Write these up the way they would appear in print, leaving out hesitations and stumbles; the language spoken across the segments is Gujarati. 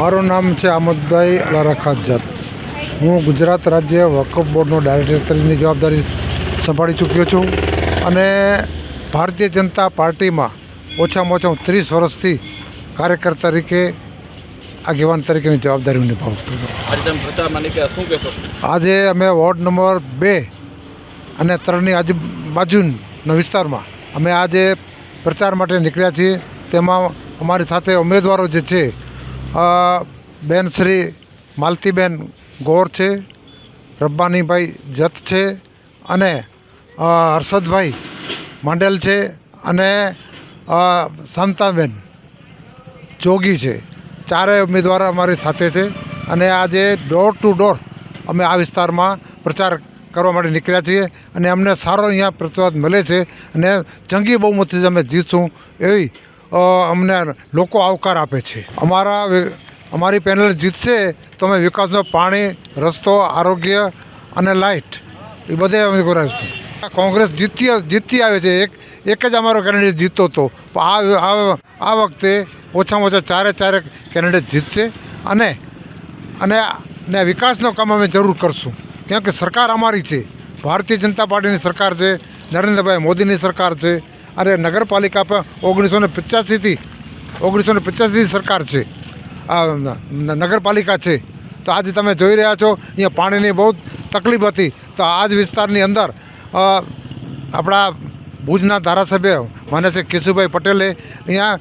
મારું નામ છે આમદભાઈ અલારખા જત. હું ગુજરાત રાજ્ય વકફ બોર્ડનો ડાયરેક્ટર તરીકેની જવાબદારી સંભાળી ચૂક્યો છું અને ભારતીય જનતા પાર્ટીમાં ઓછામાં ઓછા 30 વર્ષથી કાર્યકર્તા તરીકે આગેવાન તરીકેની જવાબદારી નિભાવતો હતો. આજે તમે પ્રચારમાં નીકળ્યા, શું કહેશો? આજે અમે વોર્ડ નંબર 2 અને 3ની આજુબાજુના વિસ્તારમાં અમે આજે પ્રચાર માટે નીકળ્યા છીએ. તેમાં અમારી સાથે ઉમેદવારો જે છે બેન શ્રી માલતીબેન ગોર છે, રબ્બાનીભાઈ જત છે અને હર્ષદભાઈ માંડેલ છે અને શાંતાબેન જોગી છે. ચારેય ઉમેદવાર અમારી સાથે છે અને આજે ડોર ટુ ડોર અમે આ વિસ્તારમાં પ્રચાર કરવા માટે નીકળ્યા છીએ અને અમને સારો અહીંયા પ્રતિસાદ મળે છે અને જંગી બહુમતીથી અમે જીતશું એવી અમને લોકો આવકાર આપે છે. અમારી પેનલ જીતશે તો અમે વિકાસનો પાણી, રસ્તો, આરોગ્ય અને લાઇટ એ બધે અમે કરાવીશું. કોંગ્રેસ જીતતી આવે છે, એક જ અમારો કેન્ડિડેટ જીતતો હતો, પણ આ વખતે ઓછામાં ઓછા ચારે કેન્ડિડેટ જીતશે અને વિકાસનો કામ અમે જરૂર કરશું. કેમ કે સરકાર અમારી છે, ભારતીય જનતા પાર્ટીની સરકાર છે, નરેન્દ્રભાઈ મોદીની સરકાર છે અને નગરપાલિકા પર 1985થી સરકાર છે, નગરપાલિકા છે. તો આજે તમે જોઈ રહ્યા છો અહીંયા પાણીની બહુ તકલીફ હતી. તો આ જ વિસ્તારની અંદર આપણા ભુજના ધારાસભ્ય માન્ય છે કેશુભાઈ પટેલે અહીંયા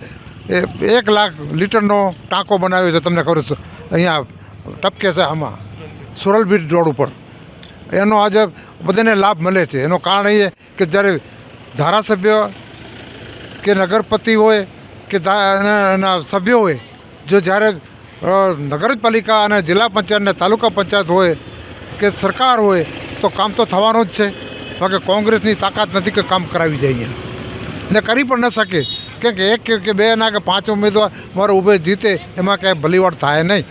1 લાખ લીટરનો ટાંકો બનાવ્યો છે. તમને ખબર છે અહીંયા ટપકે છે આમાં સુરલ બીચ રોડ ઉપર. એનો આજે બધાને લાભ મળે છે. એનું કારણ એ કે જ્યારે ધારાસભ્ય કે નગરપતિ હોય કે એના સભ્યો હોય, જો જ્યારે નગરપાલિકા અને જિલ્લા પંચાયત અને તાલુકા પંચાયત હોય કે સરકાર હોય તો કામ તો થવાનું જ છે. બાકી કોંગ્રેસની તાકાત નથી કે કામ કરાવી જાય અહીંયા, અને કરી પણ ન શકે. કેમ કે 1 કે 2 ના કે 5 ઉમેદવાર મારો ઊભે જીતે એમાં કાંઈ ભલીવાડ થાય નહીં.